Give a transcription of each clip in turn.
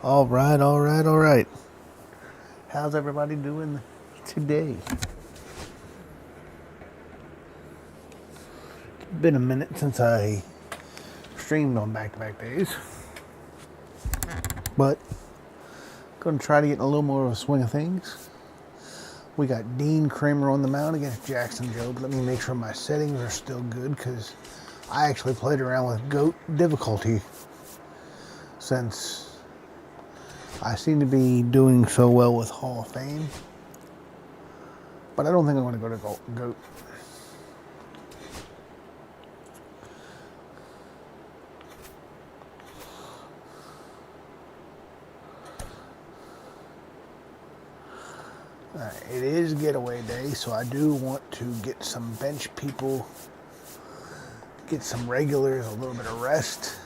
All right, all right, all right. How's everybody doing today? It's been a minute since I streamed on back-to-back days. But going to try to get in a little more of a swing of things. We got Dean Kremer on the mound against Jackson Jobe. Let me make sure my settings are still good because I actually played around with GOAT difficulty since I seem to be doing so well with Hall of Fame. But I don't think I'm going to go to GOAT. Alright, it is getaway day, so I do want to get some bench people, get some regulars, a little bit of rest.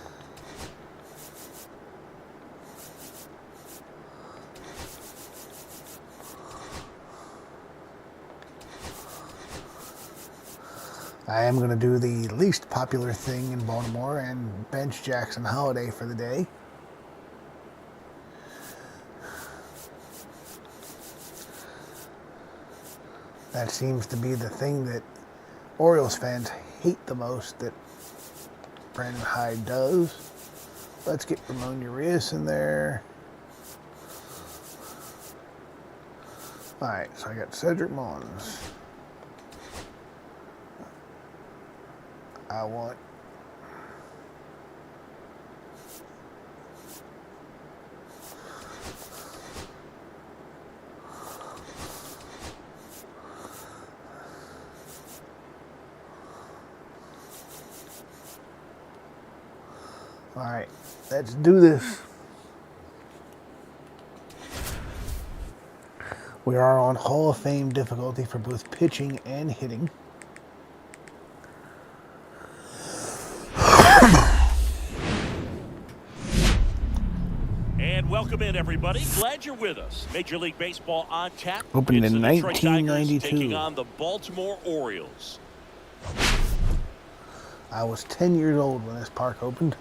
I am going to do the least popular thing in Baltimore and bench Jackson Holliday for the day. That seems to be the thing that Orioles fans hate the most that Brandon Hyde does. Let's get Ramon Urias in there. Alright, so I got Cedric Mullins. I want all right, let's do this. We are on Hall of Fame difficulty for both pitching and hitting. And welcome in, everybody. Glad you're with us. Major League Baseball on tap. Opened It's in the Detroit Tigers 1992. taking on the Baltimore Orioles. I was 10 years old when this park opened.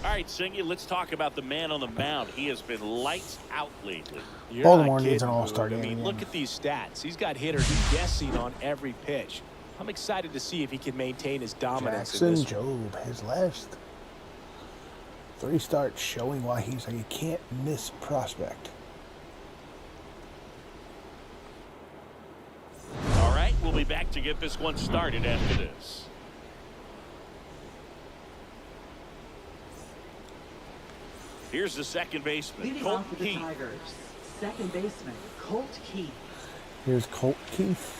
All right, Singy, let's talk about the man on the mound. He has been lights out lately. You're Baltimore not needs an kidding, all-star Boog. game I mean, again. look at these stats. He's got hitters guessing on every pitch. I'm excited to see if he can maintain his dominance Jackson in this. Jobe, his last 3 starts showing why he's a can't miss prospect. All right, we'll be back to get this one started after this. Here's the second baseman, Leading Colt off with the Keith. Tigers, second baseman Colt Keith. Here's Colt Keith.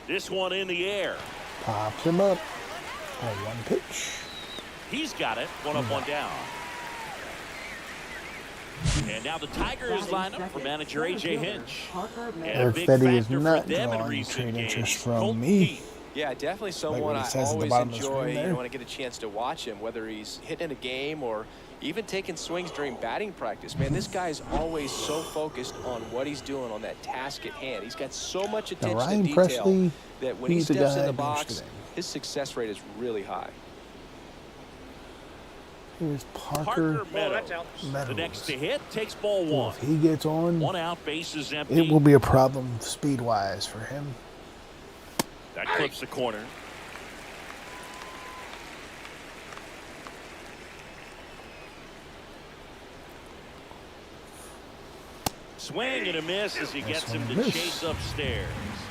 This one in the air. Pops him up. On 1 pitch. He's got it. 1 up, 1 down. And now the Tigers line up for manager A.J. Hinch. And a Eric big Fetty is factor for not them in drawing recent trade games. interest from Colt me. Keith. Yeah, definitely someone what he I says at the always bottom of the enjoy, screen there. when I get a chance to watch him, whether he's hitting a game or even taking swings during batting practice. Man, this guy's always so focused on what he's doing on that task at hand. He's got so much Now, attention Ryan to detail Presley, that when he he's the steps guy in the I'm box, interested in. his success rate is really high. Here's Parker Parker Meadows. Meadows. The next to hit takes ball Well, 1. if he gets on, 1 out, bases empty. it will be a problem speed-wise for him. That clips the corner. Swing and a miss as he gets him to chase upstairs.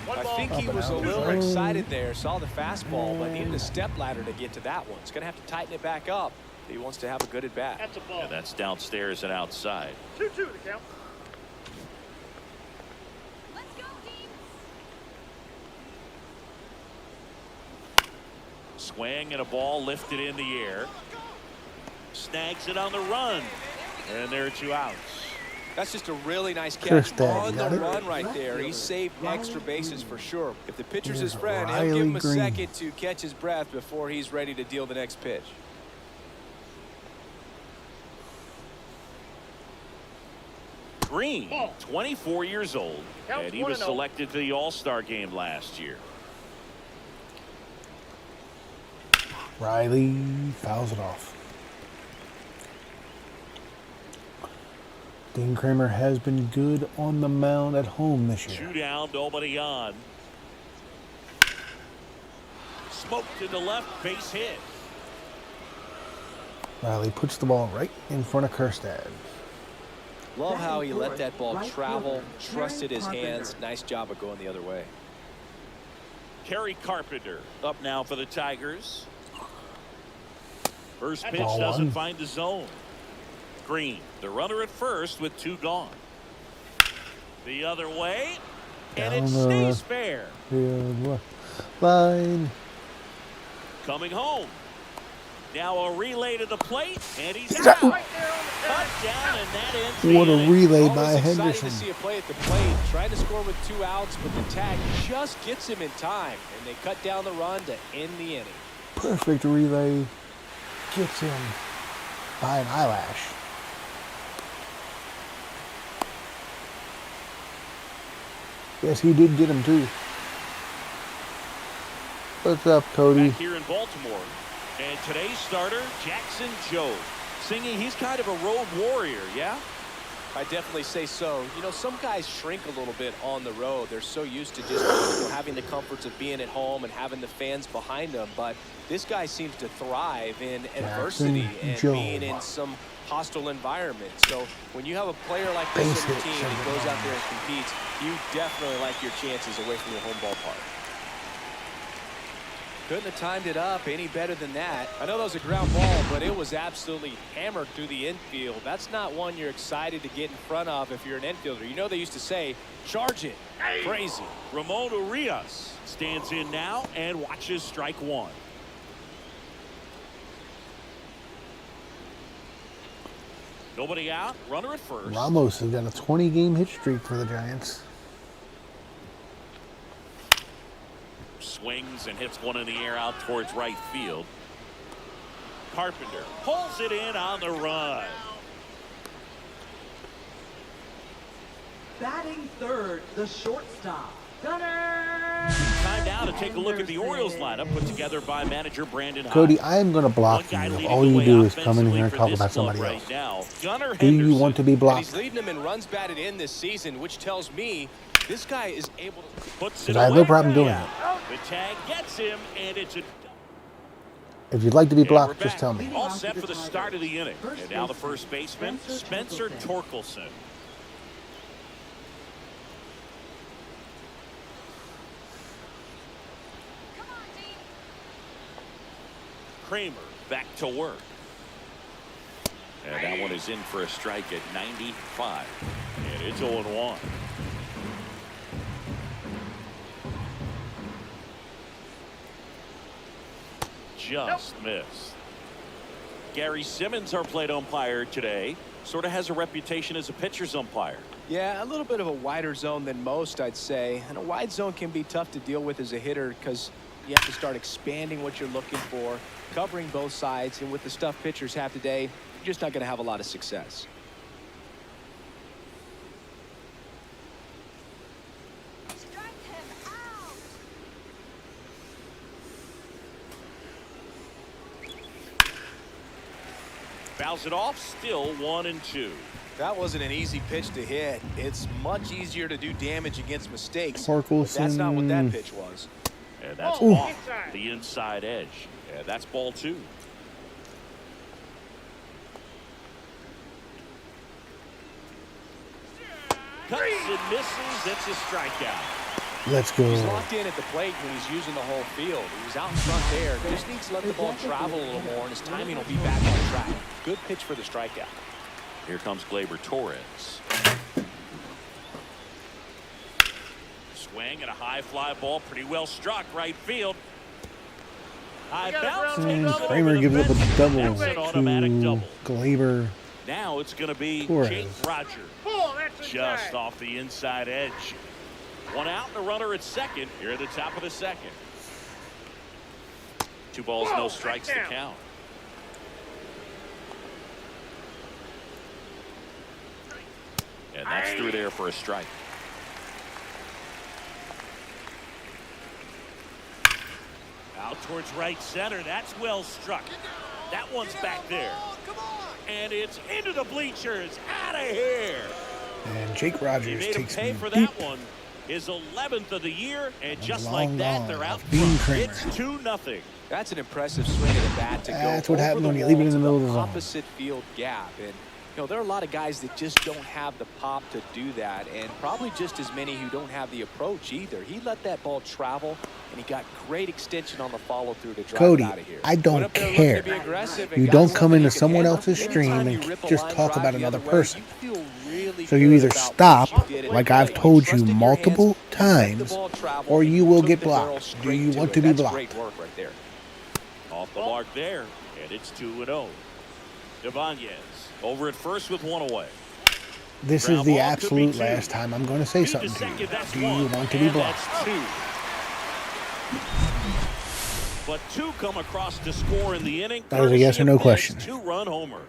I think he was a little excited there, saw the fastball, but needed a step ladder to get to that one. He's going to have to tighten it back up if he wants to have a good at-bat. That's a ball. And that's downstairs and outside. 2-2 the count. Let's go, Dean. Swing and a ball lifted in the air. Snags it on the run. And there are 2 outs. That's just a really nice Chris catch Dad on the got it. run right there. He saved extra bases for sure. If the pitcher's his Here's friend, he'll Riley give him a Green. second to catch his breath before he's ready to deal the next pitch. Green, 24 years old, and he was selected to the All-Star game last year. Riley fouls it off. Dean Kremer has been good on the mound at home this year. Two down, nobody on. Smoked to the left, base hit. Riley puts the ball right in front of Kerstad. Love how he let that ball Right travel, fielder, trusted his Carpenter. hands. Nice job of going the other way. Kerry Carpenter up now for the Tigers. First pitch Ball doesn't one. find the zone. Green, the runner at first with two gone. The other way, and it Down the stays left fair. field line. Coming home. Now a relay to the plate, and he's Is out. that- Cut down, and that ends the What a inning. relay Always by exciting Henderson. to see a play at the plate. Trying to score with 2 outs, but the tag just gets him in time, and they cut down the run to end the inning. Perfect relay. Gets him by an eyelash. Yes, he did get him too. What's up, Cody? Back here in Baltimore. And today's starter, Jackson Jobe. Singing he's kind of a road warrior, yeah? I definitely say so. You know, some guys shrink a little bit on the road. They're so used to just having the comforts of being at home and having the fans behind them. But this guy seems to thrive in adversity and Jobe. being in some hostile environment. So when you have a player like this Base on your hit, team send that it goes home. out there and competes, you definitely like your chances away from your home ballpark. Couldn't have timed it up any better than that. I know that was a ground ball, but it was absolutely hammered through the infield. That's not one you're excited to get in front of if you're an infielder. You know they used to say, charge it. Crazy. Ramon Urias stands in now and watches strike one. Nobody out, runner at first. Ramos has got a 20-game hit streak for the Giants. Swings and hits one in the air out towards right field. Carpenter pulls it in on the run. Batting third, the shortstop, Gunnar. Time now to take a look at the Orioles lineup put together by manager Brandon Hyde. Cody, I am going to block you if all you do is come in here and talk about somebody else. Do you want to be And blocked? he's leading them in runs batted in this season, which tells me this guy is able to. Puts Because I have no problem doing it. The tag gets him, and it's a. If you'd like to be And we're blocked, just back. tell me. All set for the start of the inning. And now the first baseman, Spencer Torkelson. Come on, Dean. Kremer back to work. And that one is in for a strike at 95. And it's 0-1. Just missed. Gary Simmons, our plate umpire today, sort of has a reputation as a pitcher's umpire. Yeah, a little bit of a wider zone than most, I'd say. And a wide zone can be tough to deal with as a hitter because you have to start expanding what you're looking for, covering both sides. And with the stuff pitchers have today, you're just not going to have a lot of success. Strike him out. Fouls it off, still 1-2. That wasn't an easy pitch to hit. It's much easier to do damage against mistakes. But that's not what that Torkelson. pitch was. And that's Ooh. off the inside edge. And that's ball 2. Cuts and misses. It's a strikeout. Let's go. He's locked in at the plate when he's using the whole field. He was out in front there. Just needs to let the ball travel a little more, and his timing will be back on track. Good pitch for the strikeout. Here comes Gleyber Torres. Swing and a high fly ball, pretty well struck right field. High bounce takes it Kramer over the gives up fence. a double That's an automatic to double. Glaber. Now it's going to be Torres. Jake Roger. Just off the inside edge. One out and a runner at second here at the top of the second. 2 balls, no strikes to count. And that's through there for a strike. Out towards right center. That's well struck. That one's back there. And it's into the bleachers. Out of here. And Jake He Rogers made him takes pay me for deep. that one. His 11th of the year, and just long like that, ball they're out of Dean front. Kremer. It's 2-0. That's an impressive swing of the bat to go That's what over happens the when you leave it wall in the to middle of the zone. opposite field gap. And there are a lot of guys that just don't have the pop to do that, and probably just as many who don't have the approach either. He let that ball travel, and he got great extension on the follow through to drive Cody, it out of here. I don't Went up there looking care. to be aggressive and You got don't something come he into can someone handle. else's stream Anytime and you rip a just line talk drive about the another other way, person. you feel really So you good either about stop, what you did like and I've you told you trusted your multiple hands, let the times, ball travel, or and you will took get the barrel blocked. Do straight you to want it. to be That's blocked? great work right there. Off the mark there, and it's 2-0. Ibanez over at first with one away. This is Ground the ball could be absolute two. last time I'm going to say Two to something to second, you. that's Do you one, want to be and blocked? that's two. But two come across to score in the inning. That was a yes or no question. 2-run homer.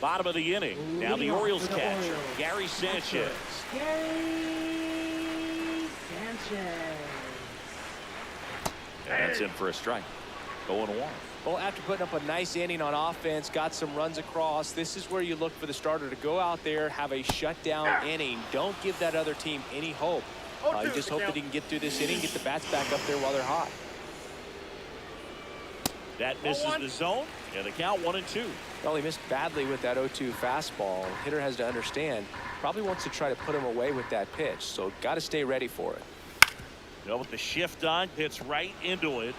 Bottom of the inning. Now the Orioles catcher, Gary Sanchez. Gary Sanchez. And that's in for a strike. 0-1. Well, after putting up a nice inning on offense, got some runs across, this is where you look for the starter to go out there, have a shutdown inning. Don't give that other team any hope. You just hope that he can get through this inning, get the bats back up there while they're hot. That misses the zone, and the count 1-2. Well, he missed badly with that 0-2 fastball. Hitter has to understand, probably wants to try to put him away with that pitch, so got to stay ready for it. With the shift on, hits right into it.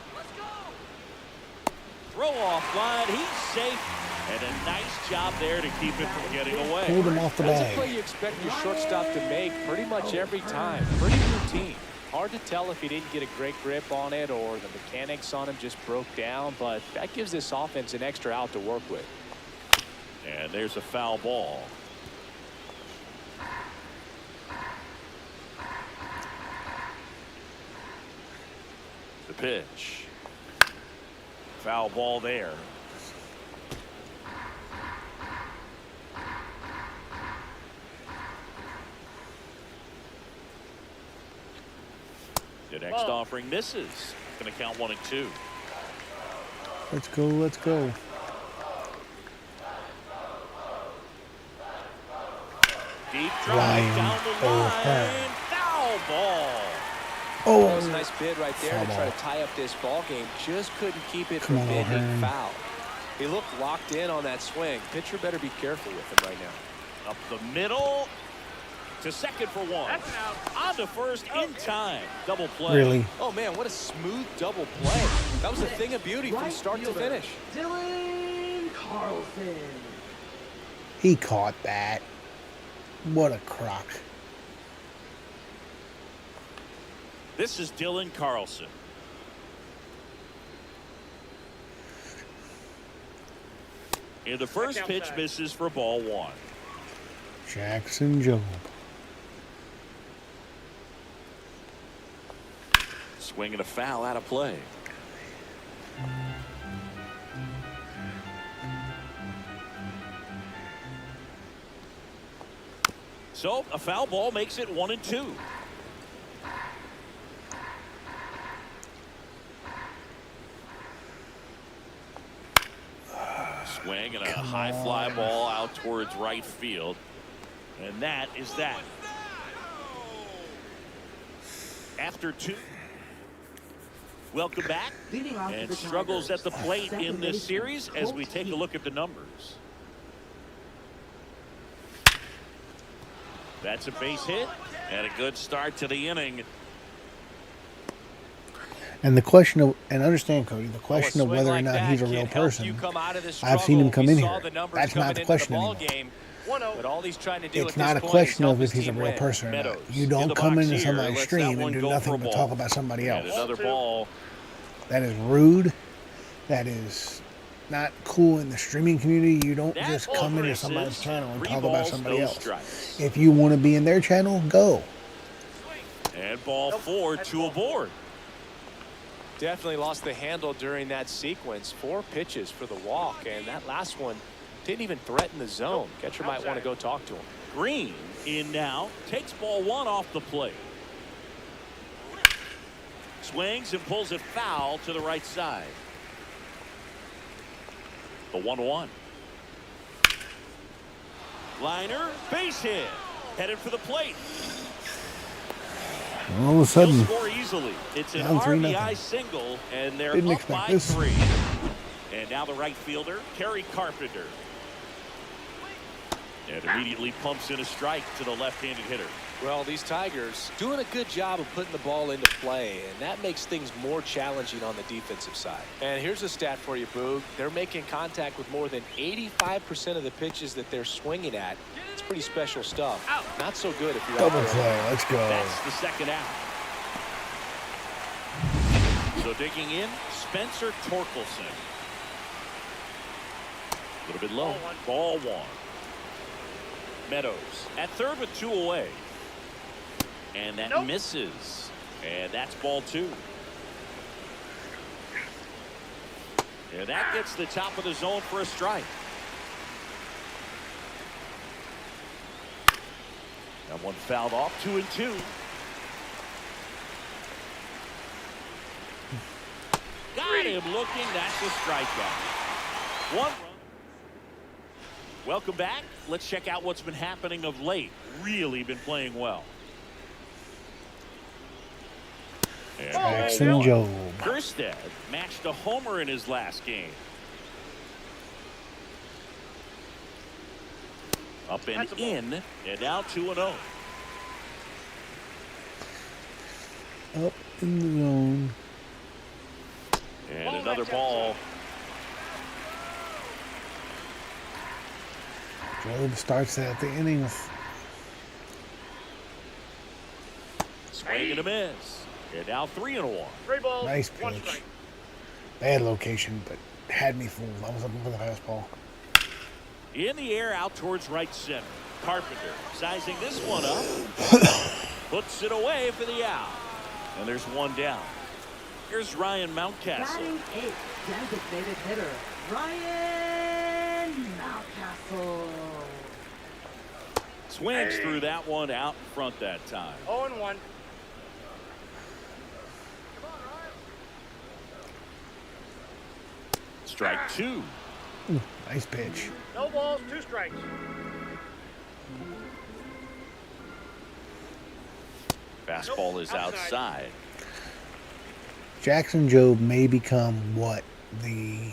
Throw off line, he's safe, and a nice job there to keep it from getting away. Pulled him off the That's a bag. play you expect your shortstop to make pretty much every time. Pretty routine. Hard to tell if he didn't get a great grip on it or the mechanics on him just broke down, but that gives this offense an extra out to work with. And there's a foul ball. The pitch. Foul ball there. The next offering misses. Going to count 1-2. Let's go, let's go. Deep drive Ryan down the line. O'Hearn. Foul ball. That was a Oh, nice bid right there Foul to try ball. to tie up this ball game. Just couldn't keep it Come from on, being O'Hearn. foul. He looked locked in on that swing. Pitcher better be careful with him right now. Up the middle to second for one. On to first in time. Double play. really? Oh man, what a smooth double play. That was a thing of beauty from Right start to fielder, finish. Dylan Carlson. He caught that. What a crock. This is Dylan Carlson. And the first pitch misses for ball one. Jackson Job. Swing and a foul out of play. So a foul ball makes it 1-2. Swing and a high fly ball out towards right field. And that is that. After two. Welcome back. Leading off And the struggles Tigers, at the plate second in this baseman, series as we Colt take a Heath. look at the numbers. That's a base hit and a good start to the inning. And the question of, and understand, Cody, the A question of swing whether or like not that he's a can real help person, you come out of this I've seen him struggle. come We in saw here. the numbers That's coming not the into question ball anymore. game. But all he's trying to do It's at not this a point question is help of his if he's a team real win. person or not. Meadows You in don't the come box into here, somebody's lets that stream one and do go nothing for a but ball. talk about somebody And else. another ball. That is rude. That is not cool in the streaming community. You don't That just come into misses. somebody's channel and 3 talk about balls, somebody no else. strikes. If you want to be in their channel, go. And ball 4, 2 aboard. Definitely lost the handle during that sequence. 4 pitches for the walk, and that last one Didn't even threaten the zone. Catcher might want to go talk to him. Green in now. Takes ball one off the plate. Swings and pulls it foul to the right side. The 1-1. Liner, base hit. Headed for the plate. All of a sudden, He'll score easily. It's an down 3-0. RBI single, and they're Didn't up expect by this. 3. And now the right fielder, Kerry Carpenter. And immediately pumps in a strike to the left-handed hitter. Well, these Tigers doing a good job of putting the ball into play, and that makes things more challenging on the defensive side. And here's a stat for you, Boog. They're making contact with more than 85% of the pitches that they're swinging at. It's pretty special stuff. Not so good if you're out double there. play. Let's go. That's the second out. So digging in, Spencer Torkelson. A little bit low. Ball 1. Meadows at third with 2 away. And that misses. And that's ball 2. And that gets the top of the zone for a strike. That one fouled off. 2-2. Got him looking. That's a strikeout. 1 run. Welcome back. Let's check out what's been happening of late. Really been playing well. And Jackson Job. Gerstead matched a homer in his last game. Up and in, and now 2-0. Up in the zone. And another ball. Job starts at the innings. Swing and a miss. And now 3-1. Nice pitch. Bad location, but had me fooled. I was looking for the fastball. In the air out towards right center. Carpenter sizing this one up. Puts it away for the out. And there's one down. Here's Ryan Mountcastle. Batting 8th, designated hitter, Ryan Mountcastle. Swings through that one out in front that time. 0-1. Strike 2. Ooh, nice pitch. No balls, 2 strikes. Fastball is outside. Jackson Job may become what the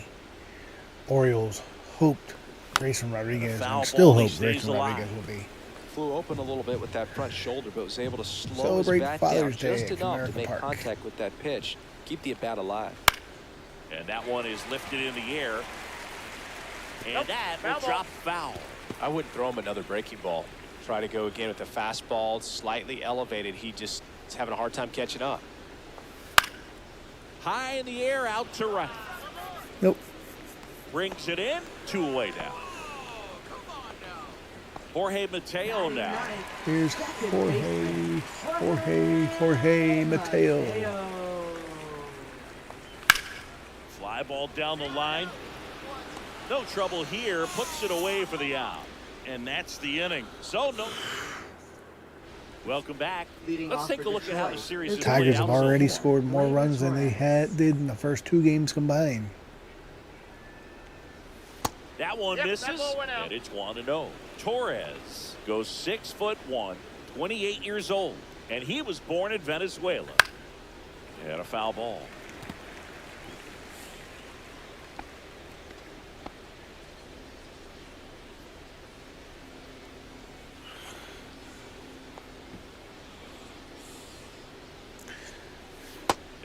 Orioles hoped Grayson Rodriguez Foul and still ball, he hope stays Grayson alive. Rodriguez will be. Flew open a little bit with that front shoulder, but was able to slow Celebrate his bat Father's down Day just at enough to Comerica make Park. contact with that pitch. Keep the at-bat alive. And that one is lifted in the air. And Nope, that foul will ball. drop foul. I wouldn't throw him another breaking ball. Try to go again with the fastball, slightly elevated. He just is having a hard time catching up. High in the air out to right. Nope. Brings it in. 2 away now. Jorge Mateo now. Here's Jorge Mateo. Fly ball down the line. No trouble here. Puts it away for the out. And that's the inning. So no. Welcome back. Let's take a look at how the series is Tigers have played out already so far. scored more runs than they did in the first 2 games combined. That one Yep, that misses, ball went out. and it's 1-0. Torres goes 6'1", 28 years old, and he was born in Venezuela. And a foul ball.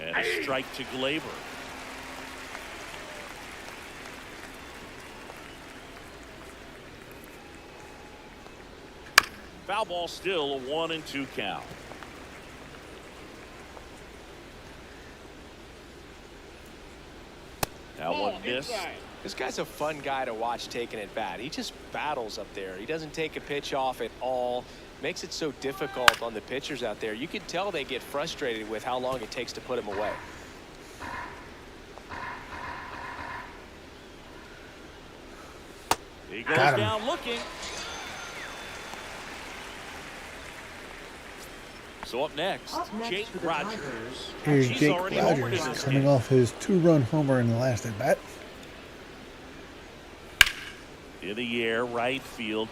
And a strike to Glaber. Foul ball, still a 1-2 count. That one missed. This guy's a fun guy to watch taking at bat. He just battles up there. He doesn't take a pitch off at all. Makes it so difficult on the pitchers out there. You can tell they get frustrated with how long it takes to put him away. He goes Got him. down looking. So up next Jake for the Rogers. Tigers. Here's He's Jake already homered in Rogers this coming game. off his 2-run homer in the last at bat. In the air, right field.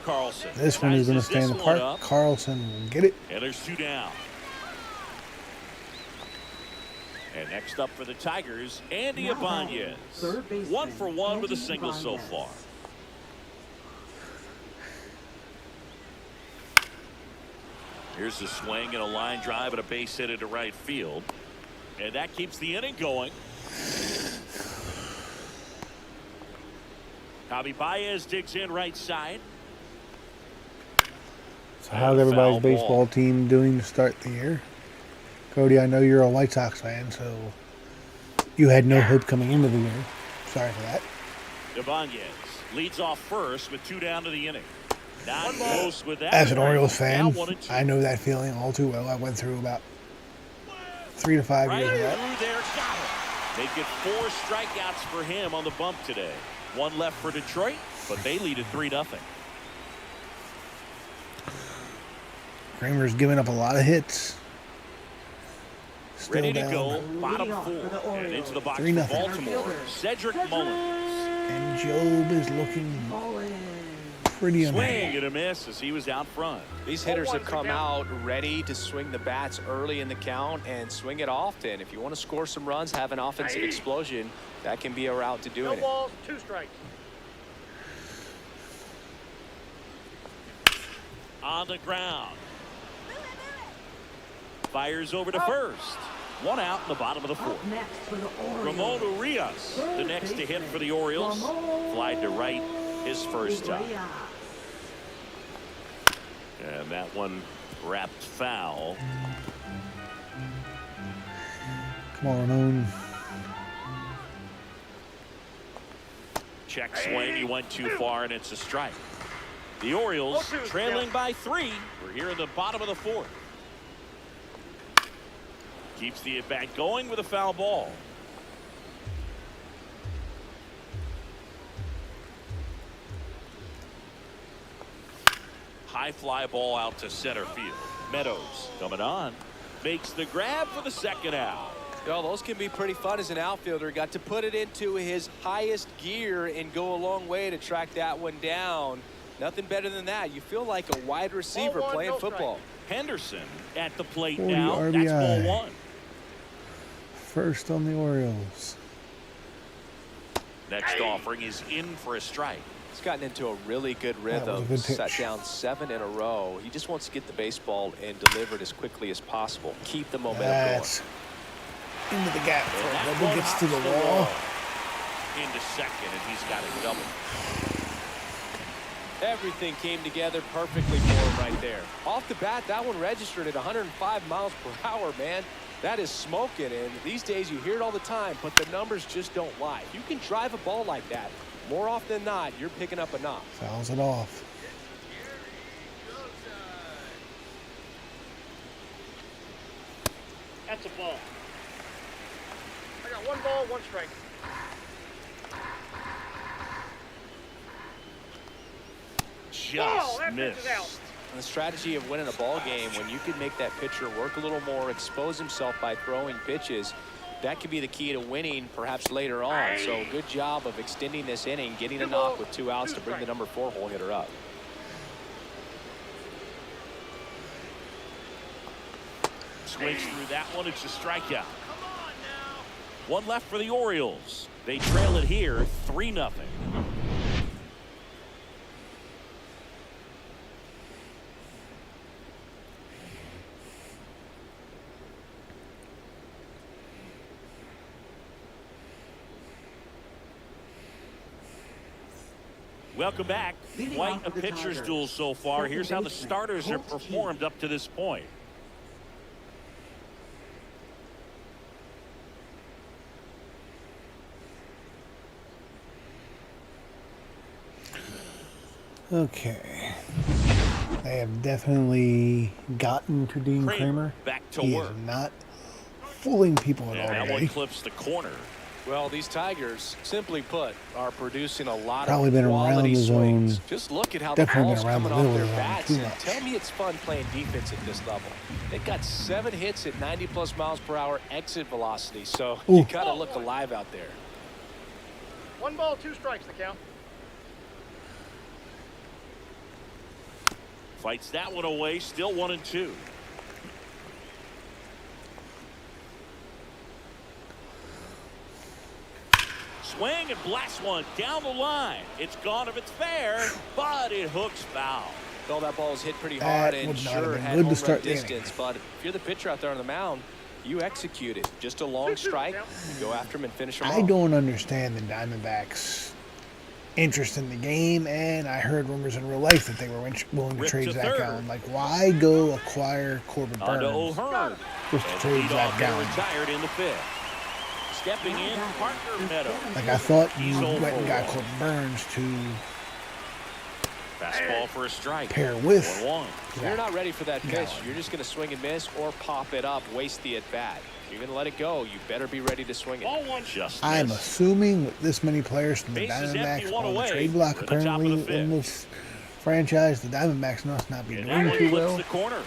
Carlson. This one is going to Rises stay in the this one park. up, Carlson will get it. and there's 2 down. And next up for the Tigers, Andy Now batting, Ibanez. third baseman, 1 for 1 with a Andy single so Ibanez. far. Here's a swing and a line drive and a base hit into right field. And that keeps the inning going. Javi Baez digs in right side. So how's everybody's baseball team doing to start the year? Cody, I know you're a White Sox fan, so you had no hope coming into the year. Sorry for that. Ibanez leads off first with 2 down to the inning. Not close with that. As an Orioles fan, Now 1-2. I know that feeling all too well. I went through about 3 to 5 Right years of that. through there, got it. Make it 4 strikeouts for him on the bump today. 1 left for Detroit, but they lead at 3-0. Kremer's giving up a lot of hits. Still Ready to down. go, bottom Leading off 4, for the and Orioles. into the box for 3-0. Baltimore. Cedric Mullins. And Job is looking Mullins. pretty Swing unhappy. and a miss as he was out front. These hitters have come out ready to swing the bats early in the count and swing it often. If you want to score some runs, have an offensive explosion, that can be a route to doing it. balls, 2 strikes. On the ground. Fires over to first. 1 out in the bottom of the 4th. Up next for the Orioles. Ramon Urias, the next to hit for the Orioles. Flied to right his first time. And that one wrapped foul. Come on, Ramon. Check swing. He went too far, and it's a strike. The Orioles trailing by 3. We're here in the bottom of the 4th. Keeps the at-bat going with a foul ball. High fly ball out to center field. Meadows coming on. Makes the grab for the 2nd out. Well, those can be pretty fun as an outfielder. Got to put it into his highest gear and go a long way to track that one down. Nothing better than that. You feel like a wide receiver playing football. Henderson at the plate 40 now. RBI. That's ball 1. First on the Orioles. Next offering is in for a strike. He's gotten into a really good That was a rhythm. good pitch. Sat down 7 in a row. He just wants to get the baseball and deliver it as quickly as possible. Keep the momentum That's into the gap. And that Double one gets to hops the wall. Into second, and he's got a double. Everything came together perfectly for him right there. Off the bat, that one registered at 105 miles per hour, man. That is smoking, and these days you hear it all the time, but the numbers just don't lie. If you can drive a ball like that, more often than not, you're picking up a knock. Fouls it off. That's a ball. I got 1 ball, 1 strike. Just that pitch is out. missed. The strategy of winning a ball game, when you can make that pitcher work a little more, expose himself by throwing pitches, that could be the key to winning perhaps later on. So good job of extending this inning, getting a knock with 2 outs to bring the number 4 hole hitter up. Swings through that one. It's a strikeout. 1 left for the Orioles. They trail it here 3-0. Welcome back. Leading Quite off a for the pitcher's Tigers. duel so far. Second Here's how the baseman, starters have Colt performed up to this point. Okay. They have definitely gotten to Dean Kremer. Back to He work. is not fooling people at all And that one today. clips the corner. Well, these Tigers, simply put, are producing a lot Probably of been around quality the swings. zone. Just look at how the Definitely ball's been around the coming off middle their of the zone bats. too And much. tell me it's fun playing defense at this level. They've got 7 hits at 90+ miles per hour exit velocity, so Ooh. you got to look alive out there. 1 ball, 2 strikes, the count. Fights that one away. Still 1-2. Swing and blast one down the line. It's gone if it's fair, but it hooks foul. Well, that ball was hit pretty That hard and would not sure have been had good to home run start the inning. distance. But if you're the pitcher out there on the mound, you execute it. Just a long strike. You go after him and finish him I off. don't understand the Diamondbacks' interest in the game, and I heard rumors in real life that they were willing to Rip trade to Zach third. Gallen. Like, why go acquire Corbin On to Burns O'Hearn. just to And trade leadoff Zach hitter Gallen? retired in the 5th. Stepping in, Parker Meadows. Like, I thought you He's went 0 and got for 1. Corbin Burns to Fastball for a strike. pair with 1-1. If you're not ready for that pitch, Gallen. you're just going to swing and miss or pop it up, waste the at-bat. If you're going to let it go, you better be ready to swing it. Ball 1. Just I'm missed. assuming with this many players from the Bases empty, Diamondbacks one on the away. trade block We're at the top of apparently the in fifth. this franchise, the Diamondbacks must not be And doing that one too flips well. the corner.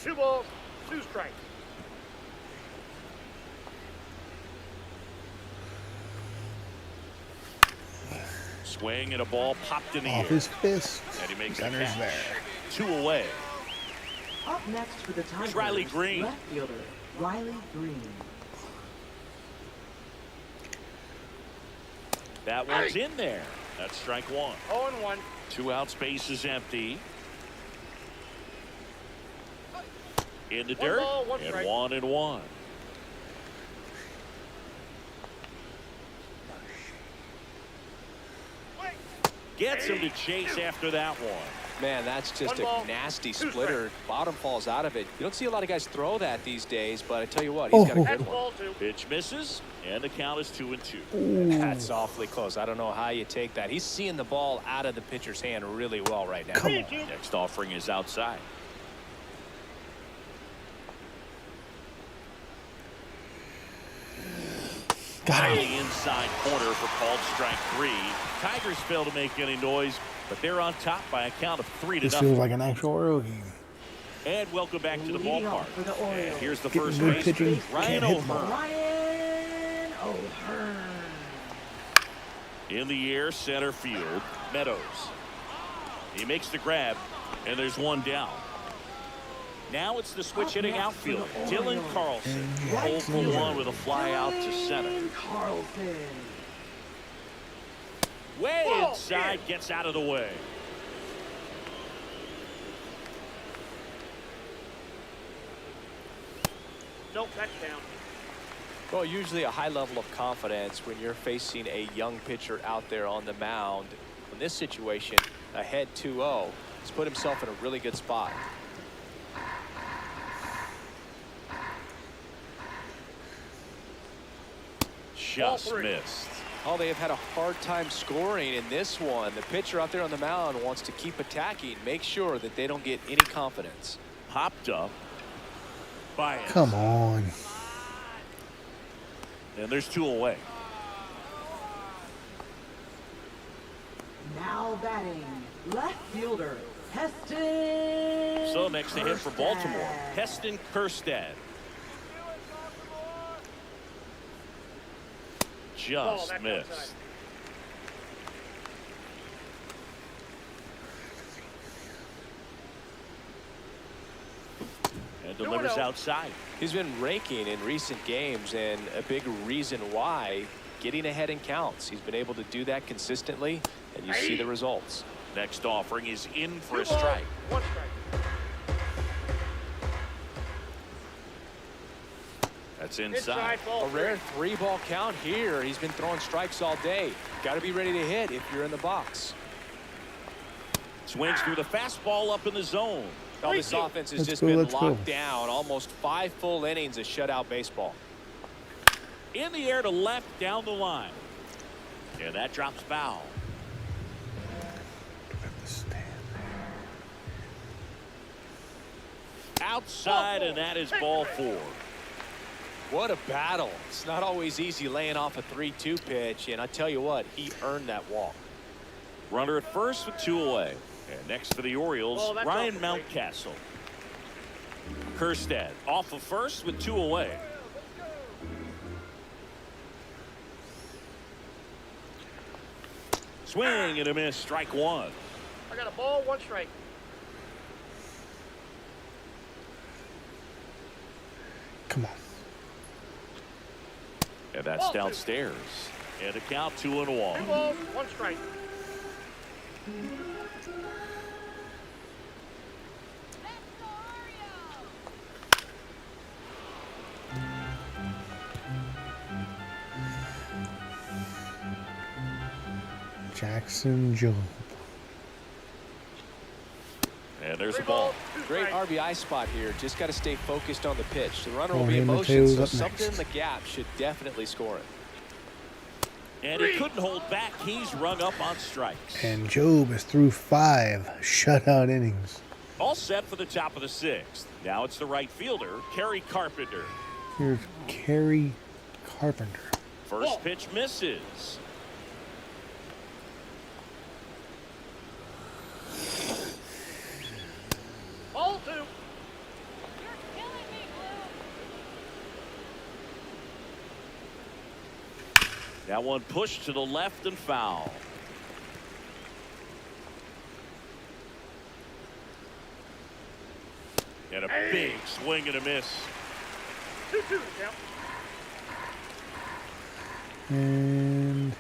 Two balls, 2 strikes. Swing and a ball popped in the Off air. his fist. And he makes the Gunner's catch. there. 2 away. Up next for the Tigers, Riley Green. left fielder Riley Green. That one's in there. That's strike 1. 0-1. 2 out, space is empty. In the One dirt. ball, one And strike. 1-1. Gets him to chase after that one. Man, that's just One ball, a nasty 2 splitter. Bottom falls out of it. You don't see a lot of guys throw that these days, but I tell you what, he's got a That's good one. ball 2. Pitch misses, and the count is 2-2. That's awfully close. I don't know how you take that. He's seeing the ball out of the pitcher's hand really well right now. Come on. Next offering is outside. Got In him. the inside corner for called strike 3. Tigers fail to make any noise, but they're on top by a count of 3-0. This feels like an actual Oriole game. And welcome back to the Leading ballpark. off for the Orioles. And here's the Getting first good baseman, pitching, Ryan can't hit the ball. O'Hearn. Ryan O'Hearn. In the air, center field, Meadows. He makes the grab, and there's one down. Now it's the switch hitting outfield. Dylan Carlson, 0 for 1 with a fly out to center. Dylan Carlson. Way Ball inside, in. gets out of the way. Nope, that's down. Well, usually a high level of confidence when you're facing a young pitcher out there on the mound. In this situation, ahead 2-0, he's put himself in a really good spot. Just Ball 3. missed. Oh, they have had a hard time scoring in this one. The pitcher out there on the mound wants to keep attacking, make sure that they don't get any confidence. Popped up. Bias. Come on. And there's 2 away. Now batting, left fielder Heston. So next to hit for Baltimore, Kjerstad. Heston Kjerstad. Just that's missed. outside. And delivers 2-0. outside. He's been raking in recent games, and a big reason why, getting ahead in counts. He's been able to do that consistently, and you see the results. Next offering is in for 2 a balls, strike. 1 strike. That's Inside, inside. ball A 3. rare 3-ball count here. He's been throwing strikes all day. Got to be ready to hit if you're in the box. Swings through the fastball up in the zone. Oh, this 3-2. offense has Let's just go, been let's go. locked down. Almost 5 full innings of shutout baseball. In the air to left down the line. And that drops foul. Outside, and that is ball 4. What a battle. It's not always easy laying off a 3-2 pitch, and I tell you what, he earned that walk. Runner at first with 2 away. And next for the Orioles, Ryan Mountcastle. Kjerstad off of first with 2 away. Swing and a miss, strike 1. I got a ball, 1 strike. Come on. And that's Ball 2. downstairs. And a count 2-1. 2 balls, 1 strike. Let's go, Orioles! Jackson Job. And there's a 3 ball. balls, 2 Great strikes. RBI spot here. Just got to stay focused on the pitch. The runner will Jorge be in motion, Mateo's so up something next. in the gap should definitely score it. And he couldn't hold back. He's rung up on strikes. And Job is through 5 shutout innings. All set for the top of the 6th. Now it's the right fielder, Kerry Carpenter. Here's Kerry Carpenter. First pitch misses. Ball 2. You're killing me, Blue. That one pushed to the left and foul. And a big swing and a miss. 2-2 count. And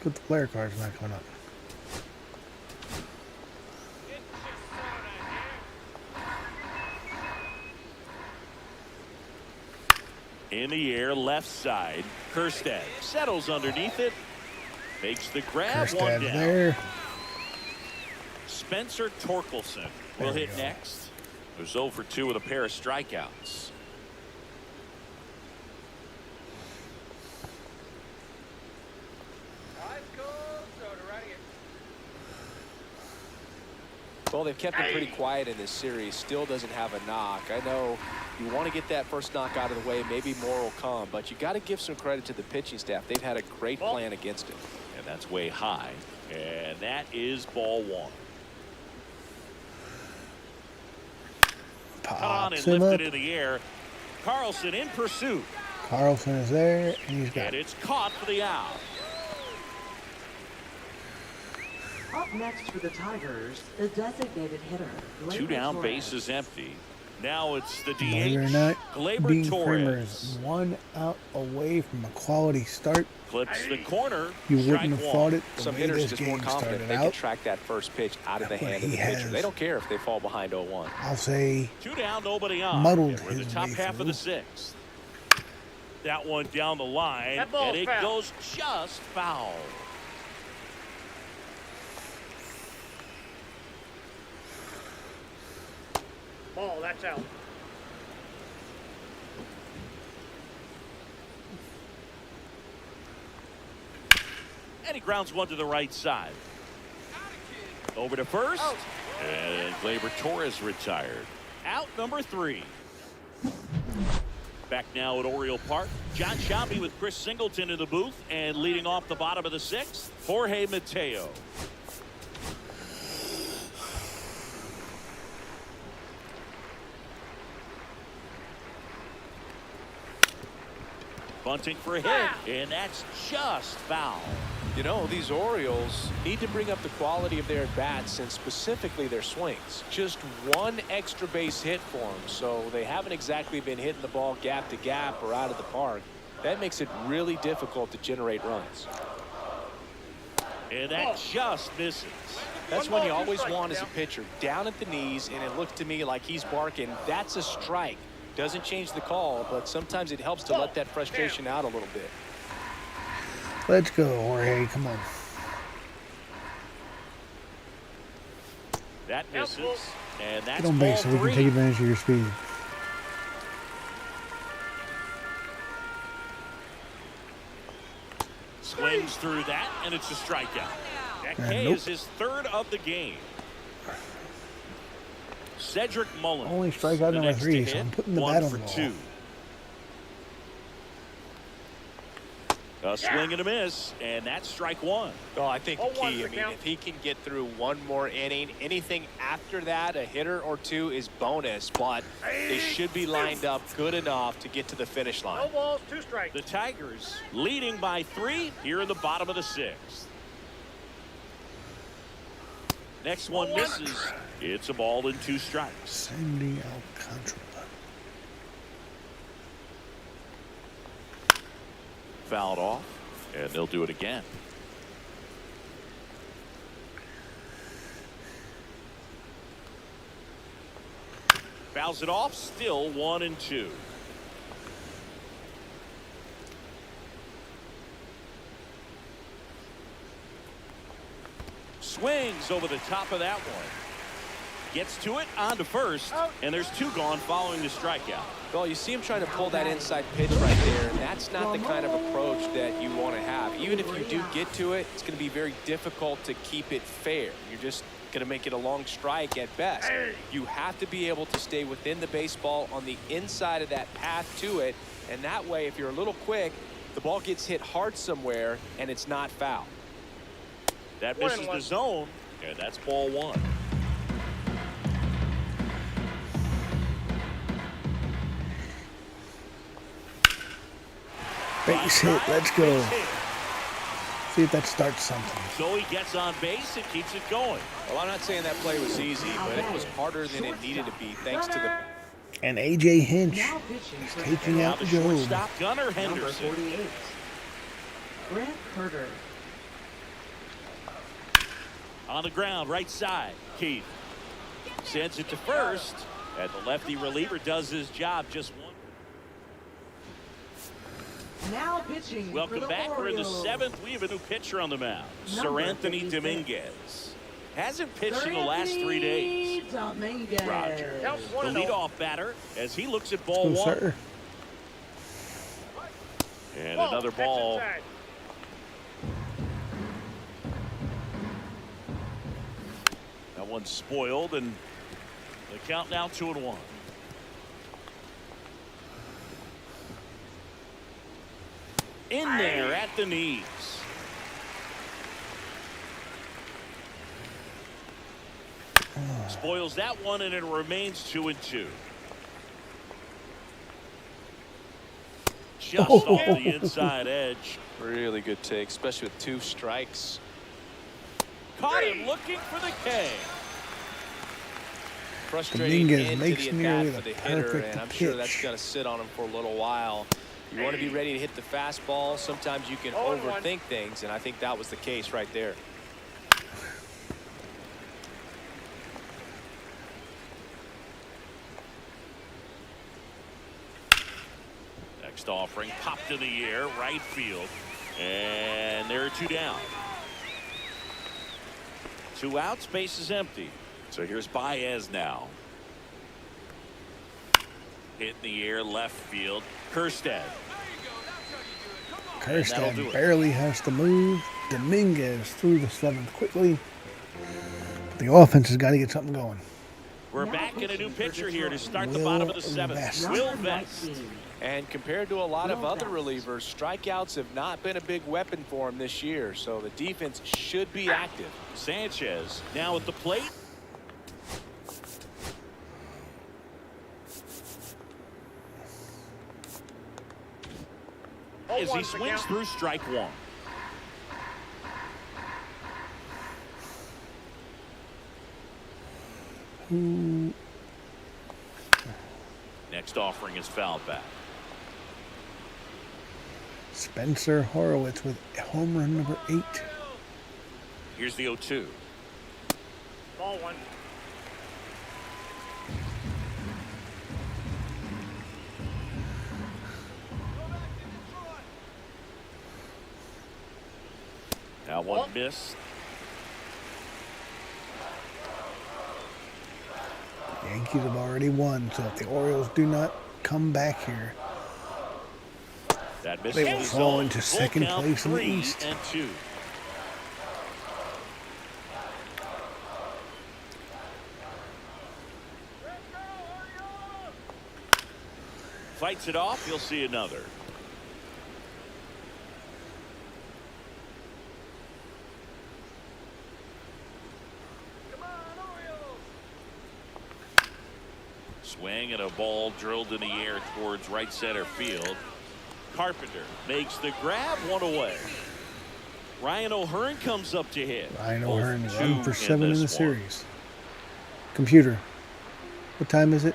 good, the player card's not coming up. In the air, left side. Kjerstad settles underneath it. Makes the grab. One Kjerstad's down. there. Spencer Torkelson will There we hit go. next. There's 0 for 2 with a pair of strikeouts. Well, they've kept him pretty quiet in this series. Still doesn't have a knock. I know you want to get that first knock out of the way. Maybe more will come, but you got to give some credit to the pitching staff. They've had a great plan against him. And that's way high. And that is ball 1. Cut on Pops and him lifted up. in the air. Carlson in pursuit. Carlson is there, and he's got And it's caught for the out. Up next for the Tigers, the designated hitter. 2 down, Gleyber base Torres. is empty. Now it's the Believe it or DH. not, Gleyber Dean Kremer Torres. is 1 out away from a quality start. Clips the corner. You Strike wouldn't have 1. thought it the Some way hitters this just more game confident started they can out. track that first pitch out of the But hand of the he pitcher. has- They don't care if they fall behind 0-1. I'll say 2 down, nobody on. muddled And we're in the his top way half of the through. 6th. That one down the line, That ball's and it foul. goes just foul. Ball, that's out. And he grounds one to the right side. Over to first. And Gleyber Torres retired. Out number 3. Back now at Oriole Park. John Sciambi with Chris Singleton in the booth. And leading off the bottom of the 6th, Jorge Mateo. Bunting for a hit. And that's just foul. You know, these Orioles need to bring up the quality of their at-bats and specifically their swings. Just one extra base hit for them, so they haven't exactly been hitting the ball gap to gap or out of the park. That makes it really difficult to generate runs. And that just misses. That's One when you ball, 2 always strikes want as a now. pitcher, down at the knees, and it looked to me like he's barking, that's a strike. Doesn't change the call, but sometimes it helps to let that frustration out a little bit. Let's go, Jorge. Come on. That misses. And that's Get on ball base so we can 3. take advantage of your speed. Swings through that, and it's a strikeout. That K nope. is his 3rd of the game. Cedric Mullins. Only strikeout the number next 3, to so I'm hit, putting the 1 bat on for the ball. 2. A swing and a miss, and that's strike 1. Oh, I think the 0-1 key, the I mean, count. if he can get through one more inning, anything after that, a hitter or 2 is bonus, but they should be lined up good enough to get to the finish line. No balls, 2 strikes. The Tigers leading by 3 here in the bottom of the 6th. Next one misses. It's a ball and 2 strikes. Sandy Alcantara. Fouled off, and they'll do it again. Fouls it off, still 1 and 2. Swings over the top of that one. Gets to it, on to first, and there's 2 gone following the strikeout. Well, you see him trying to pull that inside pitch right there, and that's not the kind of approach that you want to have. Even if you do get to it, it's going to be very difficult to keep it fair. You're just going to make it a long strike at best. You have to be able to stay within the baseball on the inside of that path to it, and that way, if you're a little quick, the ball gets hit hard somewhere, and it's not foul. That misses the zone, and that's ball 1. Base hit. Let's go. See if that starts something. So he gets on base and keeps it going. Well, I'm not saying that play was easy, but it was harder than it needed to be thanks to the... And A.J. Hinch Now pitching is for taking Now out the Job. shortstop, Gunnar number Henderson. 48. Grant Herter. On the ground, right side. Keith sends it to first, and the lefty reliever does his job. Just one. Now pitching for Welcome the back. We're in the Orioles. 7th. We have a new pitcher on the mound. Number Sir Anthony 56. Dominguez. Hasn't pitched Sir in the last 3 days. Anthony Dominguez. Roger. Helps The 1-0. leadoff batter as he looks at ball Oh, 1. sir. And Ball, another pitch ball. inside. That one's spoiled, and the count now 2-1. In there at the knees. Spoils that one, and it remains 2-2. Just off the inside edge. Really good take, especially with 2 strikes. Caught him looking for the K. Frustrating Dominguez end makes to the nearly at-bat for the the hitter, perfect and I'm sure that's pitch. going to sit on him for a little while. You want to be ready to hit the fastball. Sometimes you can 0-1. overthink things, and I think that was the case right there. Next offering popped in the air, right field, and there are 2 down. 2 outs, base is empty. So here's Baez now. Hit in the air, left field. Kirstead. that'll do Kirstead it. barely has to move. Dominguez through the 7th quickly. The offense has got to get something going. We're back in a new pitcher here to start the bottom of the 7th. Vest. Will Number Vest. 19. And compared to a lot of Well other done. relievers, strikeouts have not been a big weapon for him this year, so the defense should be active. Sanchez now at the plate. As he 0-1 the swings count. through strike 1. Next offering is fouled back. Spencer Horowitz with home run number 8. Here's the 0-2. Ball 1. Now one missed. Yankees have already won, so if the Orioles do not come back here, That they will misses fall zone. into Full second count, place in the 3 East. and 2. Fights it off. You'll see another. Swing and a ball drilled in the air towards right center field. Carpenter makes the grab, 1 away. Ryan O'Hearn comes up to hit. Ryan Both O'Hearn two 1 for 7 in the this one. series. Computer, what time is it?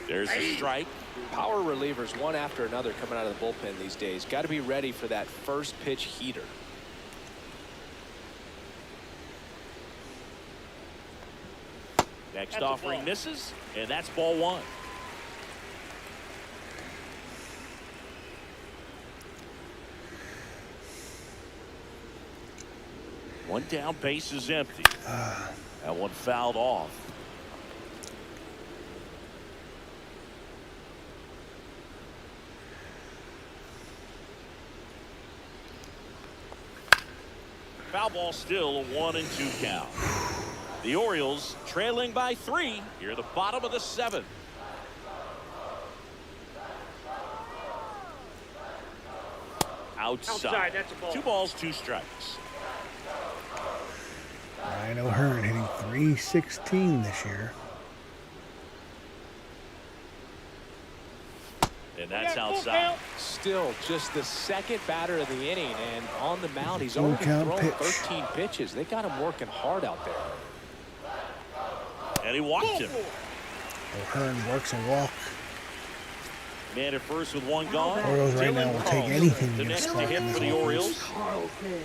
There's a strike. Power relievers one after another coming out of the bullpen these days. Got to be ready for that first pitch heater. Next offering misses, and that's ball 1. One down, base is empty. That one fouled off. Foul ball, still a 1-2 count. The Orioles trailing by 3 here at the bottom of the 7th. Outside. That's a ball. 2 balls, 2 strikes. Ryan O'Hearn hitting .316 this year. And that's outside. Still just the second batter of the inning, and on the mound he's Full already count thrown pitch. 13 pitches. They got him working hard out there. And he walked him. O'Hearn works a walk. Man at first with 1 gone. Orioles right now will take anything The against next to hit Carlton's for the offense. Orioles. Carlton.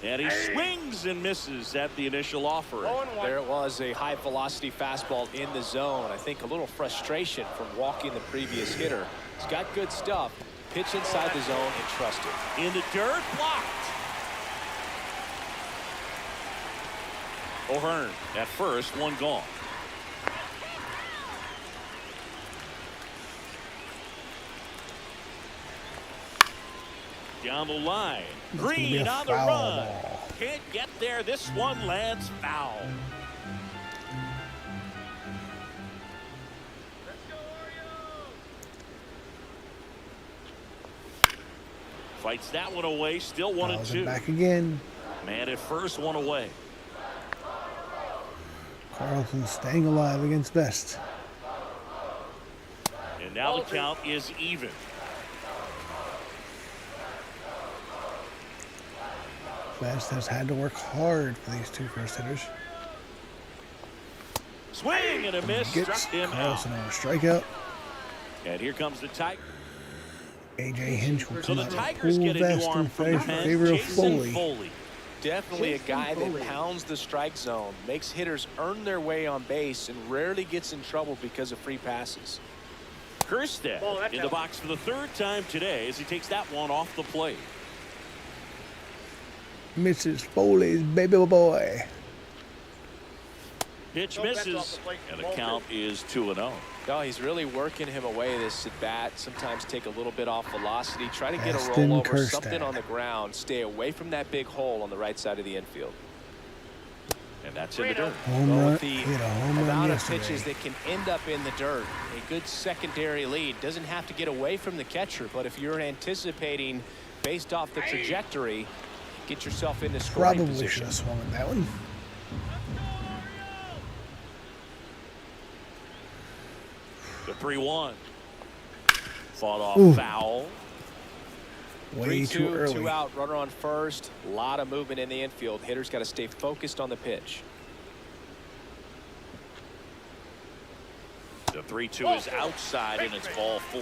And he swings and misses at the initial offering. There it was, a high velocity fastball in the zone. I think a little frustration from walking the previous hitter. He's got good stuff. Pitch inside the zone and trust it. In the dirt, blocked. O'Hearn at first, 1 gone. Down the line. That's gonna be Green a on the foul run. ball. Can't get there. This one lands foul. Fights that one away. Still 1 and Fouls it 2. back again. Man at first, 1 away. Carlton staying alive against Best. And now the count is even. Best has had to work hard for these 2 first hitters. Swing and a miss. Struck Gets him out. Carlson on a strikeout. And here comes the Tiger. A.J. Hinch will So come the out with Tigers full get a new vest arm in from the pen. favor of Jason Foley. Definitely a Jason guy that Foley. pounds the strike zone, makes hitters earn their way on base, and rarely gets in trouble because of free passes. Kerstead in the box for the 3rd time today as he takes that one off the plate. Mrs. Foley's baby boy. Pitch No, that's off misses, the plate. and the Ball count is 2-0. No, he's really working him away this at bat. Sometimes take a little bit off velocity. Try to get a Aston rollover, Kerstead. something on the ground. Stay away from that big hole on the right side of the infield. And that's in the dirt. Home Well, run. with the Hit a home run amount of yesterday. pitches that can end up in the dirt, a good secondary lead. Doesn't have to get away from the catcher, but if you're anticipating based off the trajectory, get yourself into scoring Probably should position. have swung at that one. The 3-1. Fought off Ooh. foul. Way too 3-2, early. 2 out, runner on first. A lot of movement in the infield. Hitters got to stay focused on the pitch. The 3-2 is outside, and it's ball 4.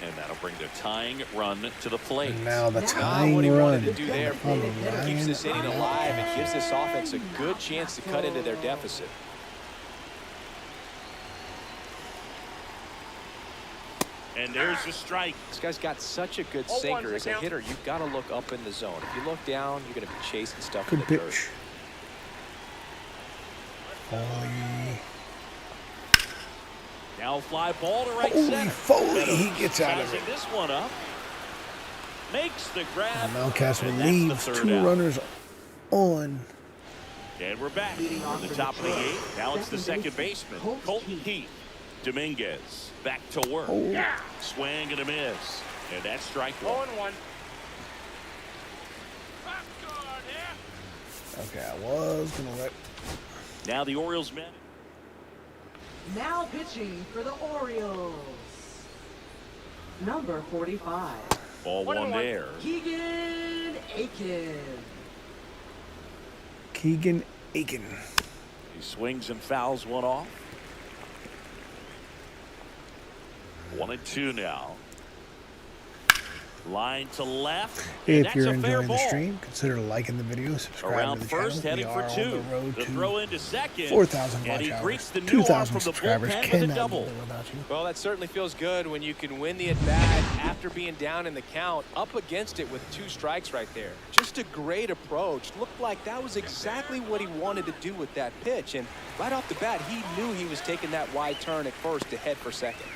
And that'll bring the tying run to the plate. And now the Not tying what he run. wanted to do there. on the Keeps Ryan. this inning alive and gives this offense a good chance to cut into their deficit. And there's the strike. This guy's got such a good sinker. As a hitter, you've got to look up in the zone. If you look down, you're going to be chasing stuff in Good the dirt. pitch. Foley. Now fly ball to right Holy center. Foley, he gets out of Sizing it. this one up. Makes the grab. Mountcastle And that's the leaves third 2 out. runners on. And we're back from the top of the 8th. Now it's the second baseman, Colton Heath. Dominguez back to work. Swing and a miss. And that's strike 1. 0-1. Okay, I was going to let... Now the Orioles men. Now pitching for the Orioles. Number 45, Ball 1 there. Keegan Aiken. Keegan Aiken. He swings and fouls one off. 1-2 now. Line to left. And If that's you're a fair enjoying the ball. stream, consider liking the video, subscribe Around to the first, channel. We heading are for 2. on the road The to throw into second. 4,000 and watch he hours. greets the new arm 2,000 from the subscribers. bullpen with a Cannot double. live without you. Well, that certainly feels good when you can win the at-bat after being down in the count, up against it with 2 strikes right there. Just a great approach. Looked like that was exactly what he wanted to do with that pitch. And right off the bat, he knew he was taking that wide turn at first to head for second.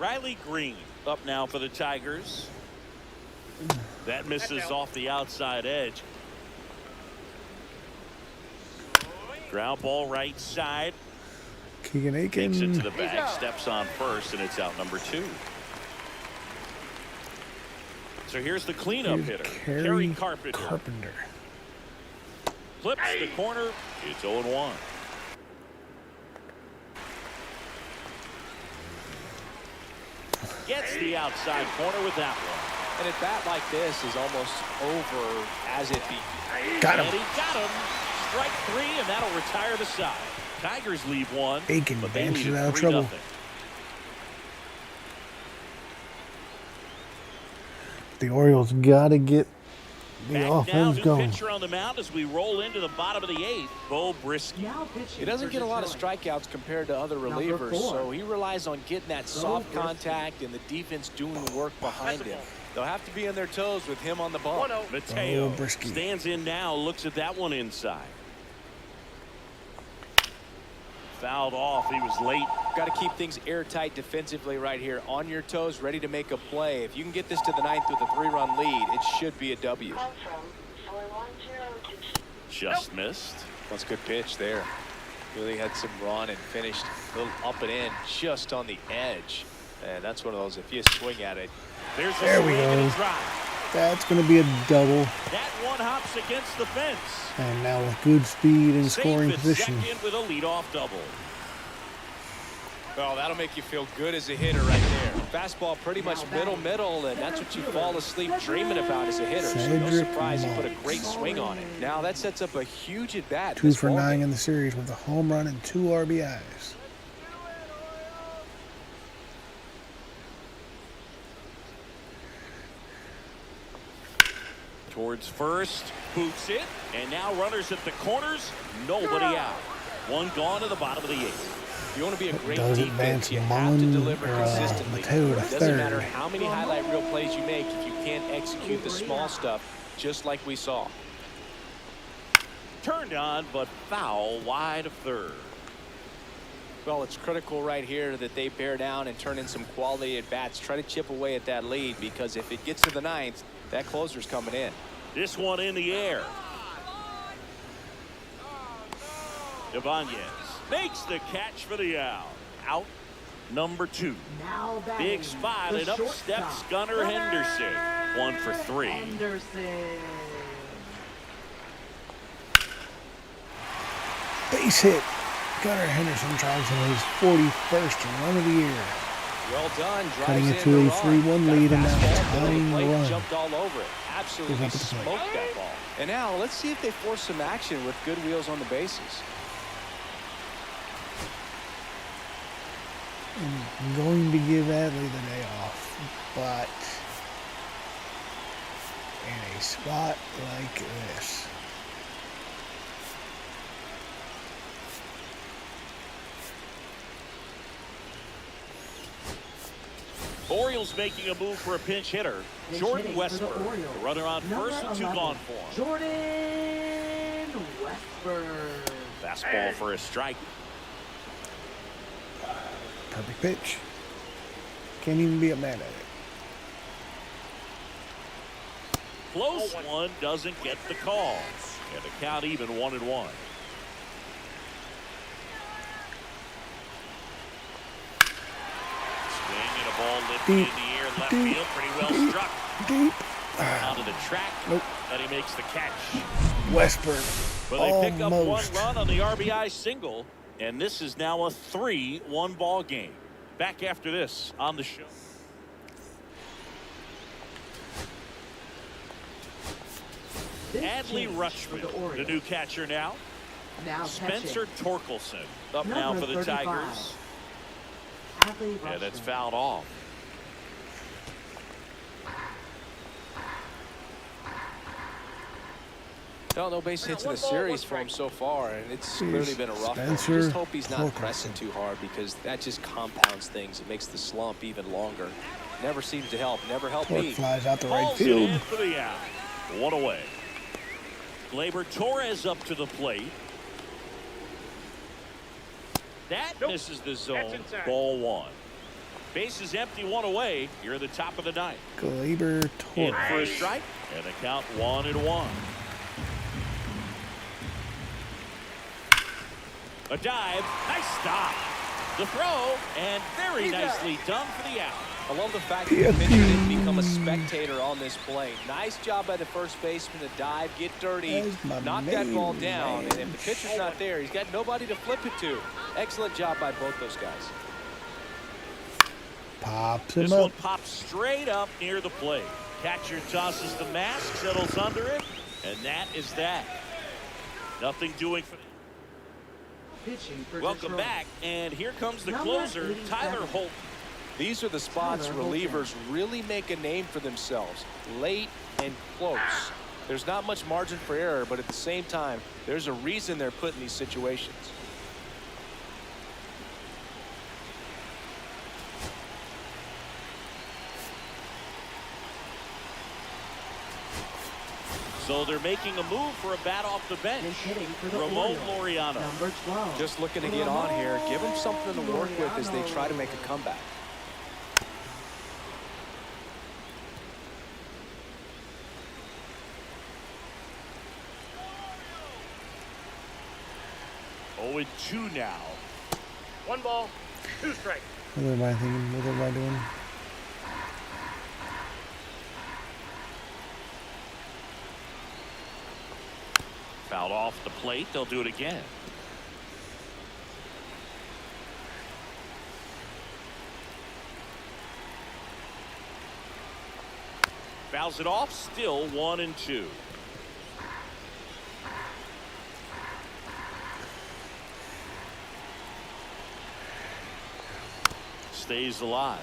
Riley Green up now for the Tigers. That misses off the outside edge. Ground ball right side. Keegan Takes it to Aiken. the bag. Steps on first, and it's out number 2. So here's the cleanup hitter, Kerry Carpenter. Clips the corner. It's 0-1. Gets the outside corner with that one. And a bat like this is almost over as it began. Got And him. he got him. Strike 3, and that'll retire the side. Tigers leave 1. Aiken but they banks lead it at out of 3-0. trouble. The Orioles got to get the Back now, offense new going. pitcher on the mound as we roll into the bottom of the 8th. Bo Brisky. Now pitching He doesn't for get a lot of Detroit. strikeouts compared to other Number relievers, 4. so he relies on getting that soft contact and the defense doing the work behind him. They'll have to be on their toes with him on the bump. 1-0. Mateo Brisky. stands in now, looks at that one inside. Fouled off. He was late. Got to keep things airtight defensively right here. On your toes, ready to make a play. If you can get this to the 9th with a 3-run lead, it should be a W. Just missed. That's a good pitch there. Really had some run and finished a little up and in just on the edge. And that's one of those, if you swing at it. There's a There we swing and a go. drive. That's going to be a double. That one hops against the fence. And now with good speed and Safe scoring at position. second with a leadoff double. Well, that'll make you feel good as a hitter right there. Fastball pretty much middle, and that's what you fall asleep dreaming about as a hitter. So no Cedric surprise he put a Mullins. great swing on it. Now that sets up a huge at-bat. in 2 this for ballgame. 9 in the series with a home run and 2 RBIs. Towards first, boots it, and now runners at the corners, nobody out. One gone to the bottom of the 8th. If you want to be a great Does defense, advance you have to Mullen deliver or, consistently. Mateo to It doesn't third. matter how many highlight reel plays you make if you can't execute the small stuff, just like we saw. Turned on, but foul wide of third. Well, it's critical right here that they bear down and turn in some quality at bats. Try to chip away at that lead, because if it gets to the 9th, that closer's coming in. This one in the air. Ibanez makes the catch for the out. Out number 2. Now batting, Big spot, the and up shortstop, steps Gunnar Henderson. 1 for 3. Henderson. Base hit. Gunnar Henderson drives in his 41st run of the year. Well done. Cutting Drives it in to a the 3-1 run. lead, Got and a now fastball, middle of the tying the plate, run. jumped all over it. Absolutely Goes up at the plate. smoked that ball. And now let's see if they force some action with good wheels on the bases. I'm going to give Adley the day off, but in a spot like this. Orioles making a move for a pinch hitter. Pinch Jordan hitting for the Westburg. Orioles. The runner on Number first and 2 11, gone for him. Jordan Westburg. Fastball for a strike. Perfect pitch. Can't even be mad at it. Close one, doesn't get the call. And the count even 1-1. Swing and a ball lifted in the air, left field, pretty well struck. Deep. Onto the track. Nope. And he makes the catch. Westburg. But they pick up one Almost. run on the RBI single, and this is now a 3-1 ball game. Back after this on the show. This Adley change for Rutschman, the the Orioles. new catcher now. Now Spencer catching. Torkelson up now Number for the 35. Tigers. Adley Yeah, that's Rutschman. fouled off. Well, no base hits in the series for him so far, and it's clearly been a rough one. Spencer Just hope he's not Torkelson. pressing too hard, because that just compounds things. It makes the slump even longer. Never seems to help. Never helped Torque me. flies out the right Hauls it field. in for the out. One away. Gleyber Torres up to the plate. That misses the zone. inside. Ball 1. Base is empty, 1 away. You're at the top of the 9th. Gleyber In Torres. for a strike. And the count 1-1. A dive. Nice stop. The throw. And very nicely done for the out. I love the fact that the pitcher didn't become a spectator on this play. Nice job by the first baseman to dive, get dirty, That's my knock that ball main down. man. And if the pitcher's not there, he's got nobody to flip it to. Excellent job by both those guys. Pops This him one up. pops straight up near the plate. Catcher tosses the mask, settles under it, and that is that. Nothing doing for. Pitching for Welcome Detroit. back, and here comes the Number closer, 87. Tyler Holt. These are the spots Tyler relievers really make a name for themselves. Late and close. There's not much margin for error, but at the same time, there's a reason they're put in these situations. So they're making a move for a bat off the bench. Pinch hitting for the Ramon Orioles. Laureano. Number 12. Just looking to get on here. Give them something to work with as they try to make a comeback. Oh, and 2 now. 1 ball, 2 strikes. What's everybody thinking? What's everybody doing? Fouled off the plate. They'll do it again. Fouls it off. Still 1-2. Stays alive.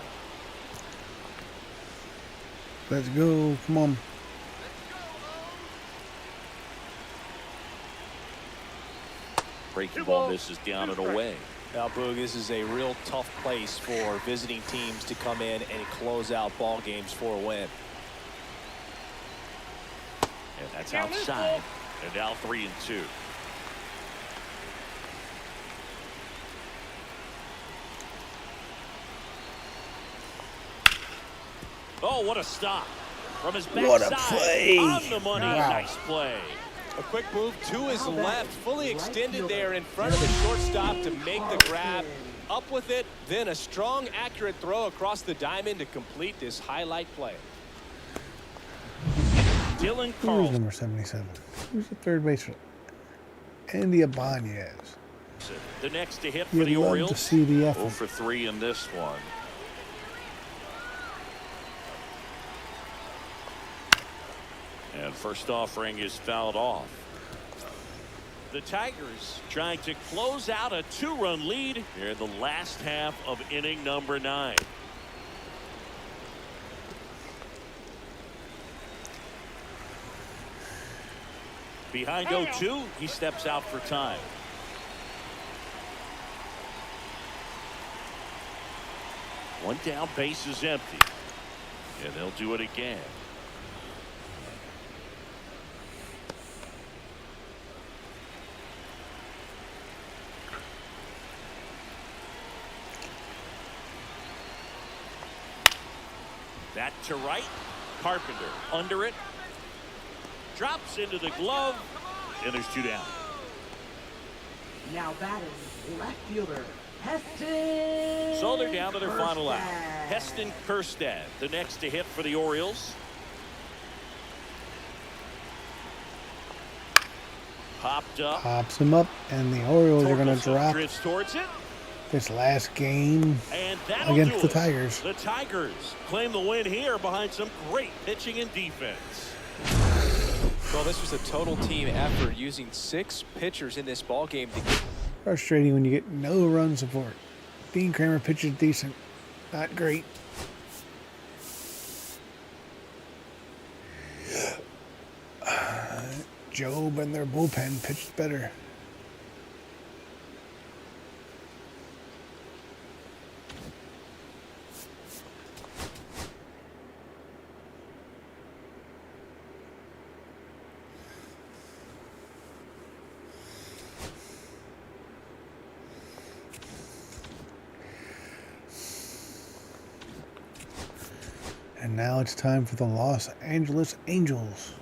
Let's go. Come on. Breaking Two ball balls, misses down 2 and strikes. away. Now, Boog, this is a real tough place for visiting teams to come in and close out ball games for a win. And that's outside. And now 3-2. Oh, what a stop. From his backside. What a play. On the money. Wow. Nice play. A quick move to his How about left, fully right extended fielder? there in front of the shortstop to make the grab. Up with it, then a strong, accurate throw across the diamond to complete this highlight play. Dylan Who's Carlson. number 77? Who's the third baseman? Andy Ibanez. The next to hit for You'd the love Orioles. to see the 0 effort. for 3 in this one. And first offering is fouled off. The Tigers trying to close out a 2-run lead here in the last half of inning number 9. Behind 0-2, he steps out for time. One down, base is empty. And they'll do it again. That to right. Carpenter under it. Drops into the glove. And there's 2 down. Now batting, left fielder, Heston. So they're down to their final out. Kjerstad. Heston Kjerstad, the next to hit for the Orioles. Popped up. Pops him up, and the Orioles are going to drop Drifts towards it. this last game And that'll against do the it. Tigers. The Tigers claim the win here behind some great pitching and defense. Well, this was a total team effort using 6 pitchers in this ball game to get Frustrating when you get no run support. Dean Kremer pitches decent, not great. Job and their bullpen pitched better. And now it's time for the Los Angeles Angels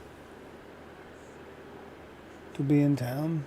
to be in town.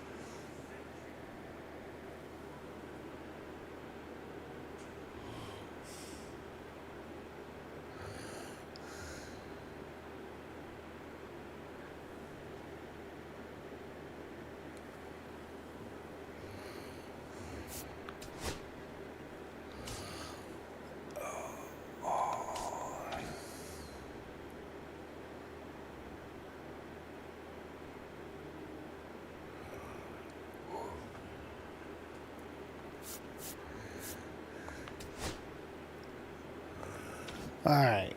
All right.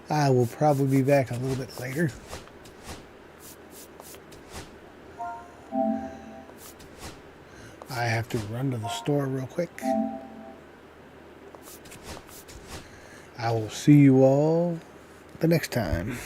I will probably be back a little bit later. I have to run to the store real quick. I will see you all the next time.